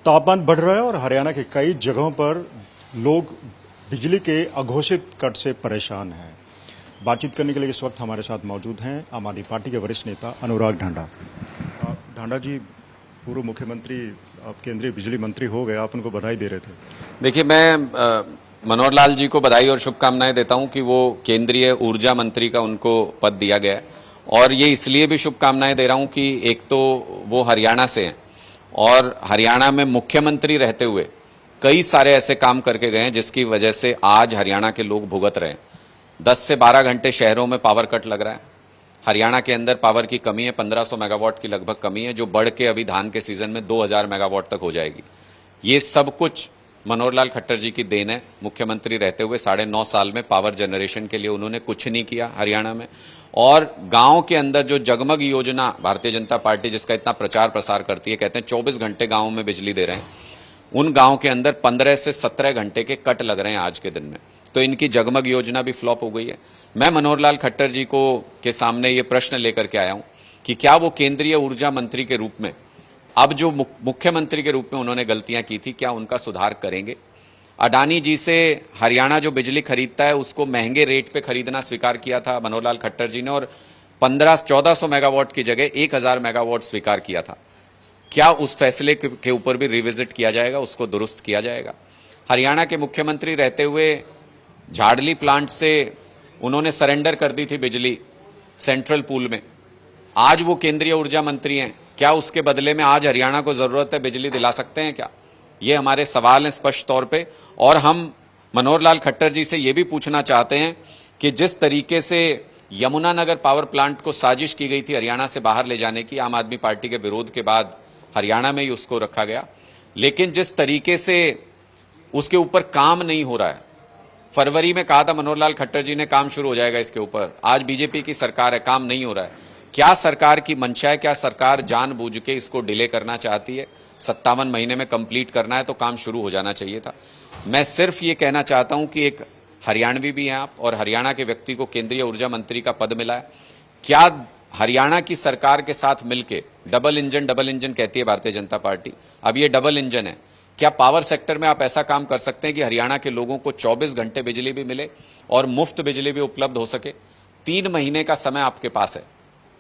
तापमान बढ़ रहा है और हरियाणा के कई जगहों पर लोग बिजली के अघोषित कट से परेशान हैं। बातचीत करने के लिए इस वक्त हमारे साथ मौजूद हैं आम आदमी पार्टी के वरिष्ठ नेता अनुराग ढांडा। ढांडा जी, पूर्व मुख्यमंत्री, आप केंद्रीय बिजली मंत्री हो गए, आप उनको बधाई दे रहे थे। देखिए, मैं मनोहर लाल जी को बधाई और शुभकामनाएं देता हूं कि वो केंद्रीय ऊर्जा मंत्री का उनको पद दिया गया है। और ये इसलिए भी शुभकामनाएं दे रहा हूं कि एक तो वो हरियाणा से हैं और हरियाणा में मुख्यमंत्री रहते हुए कई सारे ऐसे काम करके गए हैं जिसकी वजह से आज हरियाणा के लोग भुगत रहे हैं। 10 से 12 घंटे शहरों में पावर कट लग रहा है। हरियाणा के अंदर पावर की कमी है, 1500 मेगावाट की लगभग कमी है, जो बढ़ के अभी धान के सीजन में 2000 मेगावाट तक हो जाएगी। ये सब कुछ मनोहर लाल खट्टर जी की देन है। मुख्यमंत्री रहते हुए 9.5 साल में पावर जनरेशन के लिए उन्होंने कुछ नहीं किया हरियाणा में। और गांव के अंदर जो जगमग योजना भारतीय जनता पार्टी जिसका इतना प्रचार प्रसार करती है, कहते हैं 24 घंटे गांव में बिजली दे रहे हैं, उन गांव के अंदर 15 से 17 घंटे के कट लग रहे हैं आज के दिन में। तो इनकी जगमग योजना भी फ्लॉप हो गई है। मैं मनोहर लाल खट्टर जी को के सामने ये प्रश्न लेकर के आया हूं कि क्या वो केंद्रीय ऊर्जा मंत्री के रूप में अब जो मुख्यमंत्री के रूप में उन्होंने गलतियां की थी, क्या उनका सुधार करेंगे? अडानी जी से हरियाणा जो बिजली खरीदता है उसको महंगे रेट पे खरीदना स्वीकार किया था मनोहर लाल खट्टर जी ने, और 1400 मेगावाट की जगह 1000 मेगावाट स्वीकार किया था। क्या उस फैसले के ऊपर भी रिविजिट किया जाएगा, उसको दुरुस्त किया जाएगा? हरियाणा के मुख्यमंत्री रहते हुए झाड़ली प्लांट से उन्होंने सरेंडर कर दी थी बिजली सेंट्रल पूल में। आज वो केंद्रीय ऊर्जा मंत्री हैं, क्या उसके बदले में आज हरियाणा को जरूरत है बिजली दिला सकते हैं क्या? ये हमारे सवाल हैं स्पष्ट तौर पे। और हम मनोहर लाल खट्टर जी से ये भी पूछना चाहते हैं कि जिस तरीके से यमुनानगर पावर प्लांट को साजिश की गई थी हरियाणा से बाहर ले जाने की, आम आदमी पार्टी के विरोध के बाद हरियाणा में ही उसको रखा गया, लेकिन जिस तरीके से उसके ऊपर काम नहीं हो रहा है, फरवरी में कहा था मनोहर लाल खट्टर जी ने काम शुरू हो जाएगा इसके ऊपर, आज बीजेपी की सरकार है, काम नहीं हो रहा है। क्या सरकार की मंशा है? क्या सरकार जानबूझ के इसको डिले करना चाहती है? 57 महीने में कंप्लीट करना है तो काम शुरू हो जाना चाहिए था। मैं सिर्फ ये कहना चाहता हूं कि एक हरियाणवी भी हैं आप और हरियाणा के व्यक्ति को केंद्रीय ऊर्जा मंत्री का पद मिला है। क्या हरियाणा की सरकार के साथ मिलके डबल इंजन कहती है भारतीय जनता पार्टी, अब ये डबल इंजन है, क्या पावर सेक्टर में आप ऐसा काम कर सकते हैं कि हरियाणा के लोगों को 24 घंटे बिजली भी मिले और मुफ्त बिजली भी उपलब्ध हो सके? 3 महीने का समय आपके पास है,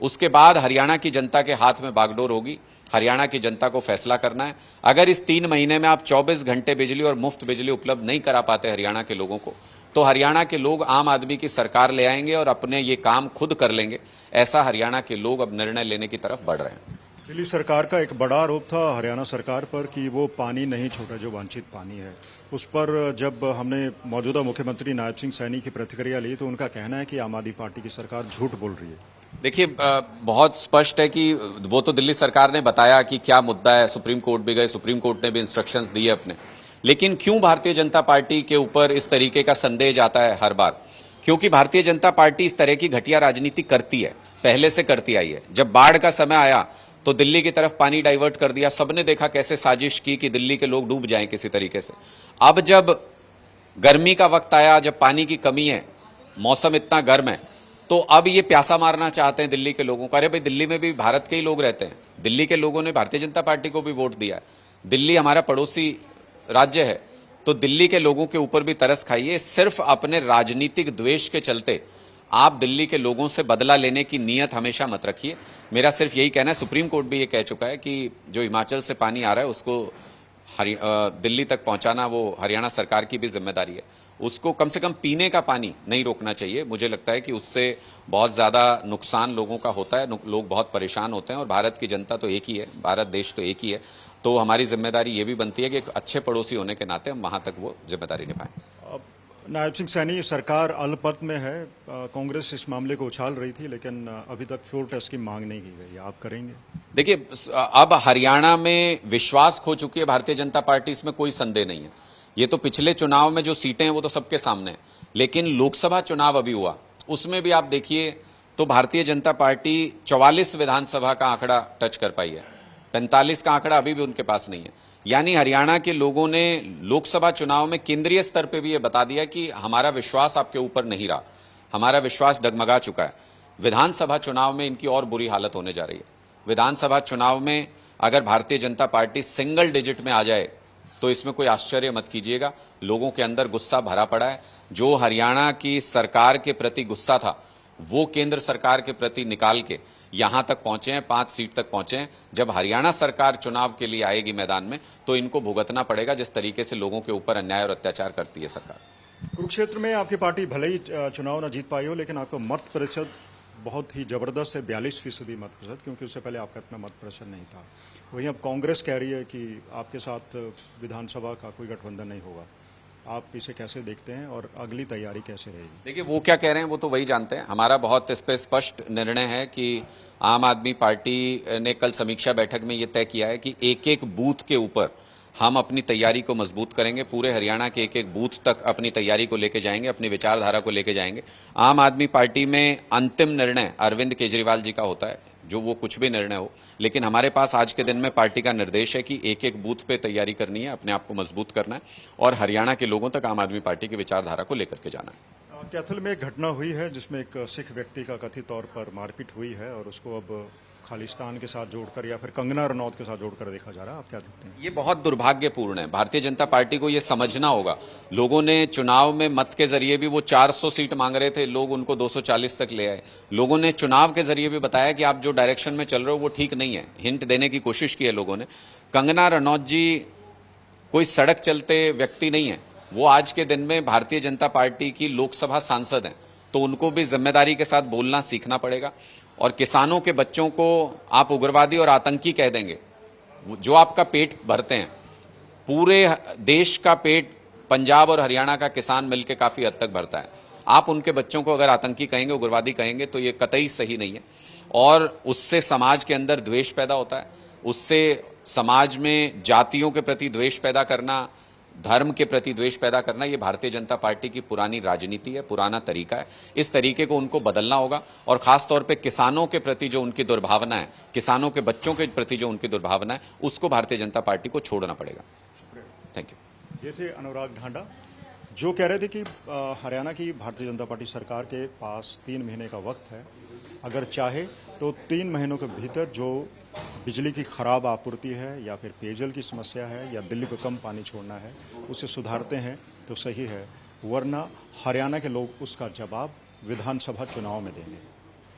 उसके बाद हरियाणा की जनता के हाथ में बागडोर होगी। हरियाणा की जनता को फैसला करना है। अगर इस 3 महीने में आप 24 घंटे बिजली और मुफ्त बिजली उपलब्ध नहीं करा पाते हरियाणा के लोगों को, तो हरियाणा के लोग आम आदमी की सरकार ले आएंगे और अपने ये काम खुद कर लेंगे। ऐसा हरियाणा के लोग अब निर्णय लेने की तरफ बढ़ रहे हैं। दिल्ली सरकार का एक बड़ा आरोप था हरियाणा सरकार पर कि वो पानी नहीं छोड़ा जो वांछित पानी है। उस पर जब हमने मौजूदा मुख्यमंत्री नायब सिंह सैनी की प्रतिक्रिया ली तो उनका कहना है कि आम आदमी पार्टी की सरकार झूठ बोल रही है। देखिए, बहुत स्पष्ट है कि वो तो दिल्ली सरकार ने बताया कि क्या मुद्दा है, सुप्रीम कोर्ट भी गए, सुप्रीम कोर्ट ने भी इंस्ट्रक्शंस दिए अपने। लेकिन क्यों भारतीय जनता पार्टी के ऊपर इस तरीके का संदेह जाता है हर बार? क्योंकि भारतीय जनता पार्टी इस तरह की घटिया राजनीति करती है, पहले से करती आई है। जब बाढ़ का समय आया तो दिल्ली की तरफ पानी डाइवर्ट कर दिया, सबने देखा कैसे साजिश की कि दिल्ली के लोग डूब जाएं किसी तरीके से। अब जब गर्मी का वक्त आया, जब पानी की कमी है, मौसम इतना गर्म है, तो अब ये प्यासा मारना चाहते हैं दिल्ली के लोगों का। अरे भाई, दिल्ली में भी भारत के ही लोग रहते हैं, दिल्ली के लोगों ने भारतीय जनता पार्टी को भी वोट दिया है, दिल्ली हमारा पड़ोसी राज्य है, तो दिल्ली के लोगों के ऊपर भी तरस खाइए। सिर्फ अपने राजनीतिक द्वेष के चलते आप दिल्ली के लोगों से बदला लेने की नीयत हमेशा मत रखिए। मेरा सिर्फ यही कहना है, सुप्रीम कोर्ट भी ये कह चुका है कि जो हिमाचल से पानी आ रहा है उसको दिल्ली तक पहुंचाना वो हरियाणा सरकार की भी जिम्मेदारी है। उसको कम से कम पीने का पानी नहीं रोकना चाहिए। मुझे लगता है कि उससे बहुत ज्यादा नुकसान लोगों का होता है, लोग बहुत परेशान होते हैं। और भारत की जनता तो एक ही है, भारत देश तो एक ही है, तो हमारी जिम्मेदारी ये भी बनती है कि एक अच्छे पड़ोसी होने के नाते हम वहां तक वो जिम्मेदारी निभाएं। नायब सिंह सैनी, सरकार अल्पमत में है, कांग्रेस इस मामले को उछाल रही थी, लेकिन अभी तक फ्लोर टेस्ट की मांग नहीं की गई, आप करेंगे? देखिए, अब हरियाणा में विश्वास खो चुकी है भारतीय जनता पार्टी, इसमें कोई संदेह नहीं है। ये तो पिछले चुनाव में जो सीटें हैं वो तो सबके सामने है, लेकिन लोकसभा चुनाव अभी हुआ, उसमें भी आप देखिए तो भारतीय जनता पार्टी 44 विधानसभा का आंकड़ा टच कर पाई है, 45 का आंकड़ा अभी भी उनके पास नहीं है। यानी हरियाणा के लोगों ने लोकसभा चुनाव में केंद्रीय स्तर पे भी ये बता दिया कि हमारा विश्वास आपके ऊपर नहीं रहा, हमारा विश्वास डगमगा चुका है। विधानसभा चुनाव में इनकी और बुरी हालत होने जा रही है। विधानसभा चुनाव में अगर Bharatiya Janata party single digit में आ जाए तो इसमें कोई आश्चर्य मत कीजिएगा। लोगों के अंदर गुस्सा भरा पड़ा है। जो हरियाणा की सरकार के प्रति गुस्सा था वो केंद्र सरकार के प्रति निकाल के यहां तक पहुंचे हैं, 5 सीट तक पहुंचे हैं। जब हरियाणा सरकार चुनाव के लिए आएगी मैदान में तो इनको भुगतना पड़ेगा जिस तरीके से लोगों के ऊपर अन्याय और अत्याचार करती है सरकार। कुरुक्षेत्र में आपकी पार्टी भले ही चुनाव न जीत पाई हो, लेकिन आपका मत प्रतिशत बहुत ही जबरदस्त है, 42% मत प्रतिशत, क्योंकि उससे पहले आपका इतना मत प्रतिशत नहीं था। वहीं अब कांग्रेस कह रही है कि आपके साथ विधानसभा का कोई गठबंधन नहीं होगा। आप इसे कैसे देखते हैं और अगली तैयारी कैसे रहेगी? देखिए, वो क्या कह रहे हैं वो तो वही जानते हैं। हमारा बहुत इस पे स्पष्ट निर्णय है कि आम आदमी पार्टी ने कल समीक्षा बैठक में ये तय किया है कि एक एक बूथ के ऊपर हम अपनी तैयारी को मजबूत करेंगे। पूरे हरियाणा के एक एक बूथ तक अपनी तैयारी को लेके जाएंगे, अपनी विचारधारा को लेके जाएंगे। आम आदमी पार्टी में अंतिम निर्णय अरविंद केजरीवाल जी का होता है, जो वो कुछ भी निर्णय हो, लेकिन हमारे पास आज के दिन में पार्टी का निर्देश है कि एक एक बूथ पे तैयारी करनी है, अपने आप को मजबूत करना है और हरियाणा के लोगों तक आम आदमी पार्टी की विचारधारा को लेकर के जाना है। कैथल में एक घटना हुई है जिसमें एक सिख व्यक्ति का कथित तौर पर मारपीट हुई है और उसको अब खालिस्तान के साथ जोड़कर या फिर कंगना रनौत के साथ जोड़कर देखा जा रहा है। आप क्या देखते हैं? ये बहुत दुर्भाग्यपूर्ण है। भारतीय जनता पार्टी को ये समझना होगा। लोगों ने चुनाव में मत के जरिए भी, वो 400 सीट मांग रहे थे, लोग उनको 240 तक ले आए। लोगों ने चुनाव के जरिए भी बताया कि आप जो डायरेक्शन में चल रहे हो वो ठीक नहीं है। हिंट देने की कोशिश की है लोगों ने। कंगना रनौत जी कोई सड़क चलते व्यक्ति नहीं है। वो आज के दिन में भारतीय जनता पार्टी की लोकसभा सांसद हैं, तो उनको भी जिम्मेदारी के साथ बोलना सीखना पड़ेगा। और किसानों के बच्चों को आप उग्रवादी और आतंकी कह देंगे, जो आपका पेट भरते हैं। पूरे देश का पेट पंजाब और हरियाणा का किसान मिलकर काफी हद तक भरता है। आप उनके बच्चों को अगर आतंकी कहेंगे, उग्रवादी कहेंगे, तो ये कतई सही नहीं है। और उससे समाज के अंदर द्वेष पैदा होता है। उससे समाज में जातियों के प्रति द्वेष पैदा करना, धर्म के प्रति द्वेष पैदा करना, ये भारतीय जनता पार्टी की पुरानी राजनीति है, पुराना तरीका है। इस तरीके को उनको बदलना होगा। और खास तौर पे किसानों के प्रति जो उनकी दुर्भावना है, किसानों के बच्चों के प्रति जो उनकी दुर्भावना है, उसको भारतीय जनता पार्टी को छोड़ना पड़ेगा। Thank you. ये थे अनुराग ढांडा, जो कह रहे थे कि हरियाणा की भारतीय जनता पार्टी सरकार के पास 3 महीने का वक्त है। अगर चाहे तो 3 महीनों के भीतर जो बिजली की खराब आपूर्ति है या फिर पेयजल की समस्या है या दिल्ली को कम पानी छोड़ना है, उसे सुधारते हैं तो सही है, वरना हरियाणा के लोग उसका जवाब विधानसभा चुनाव में देंगे।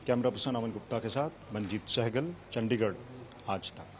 कैमरा पर्सन अमन गुप्ता के साथ मंजीत सहगल, चंडीगढ़, आज तक।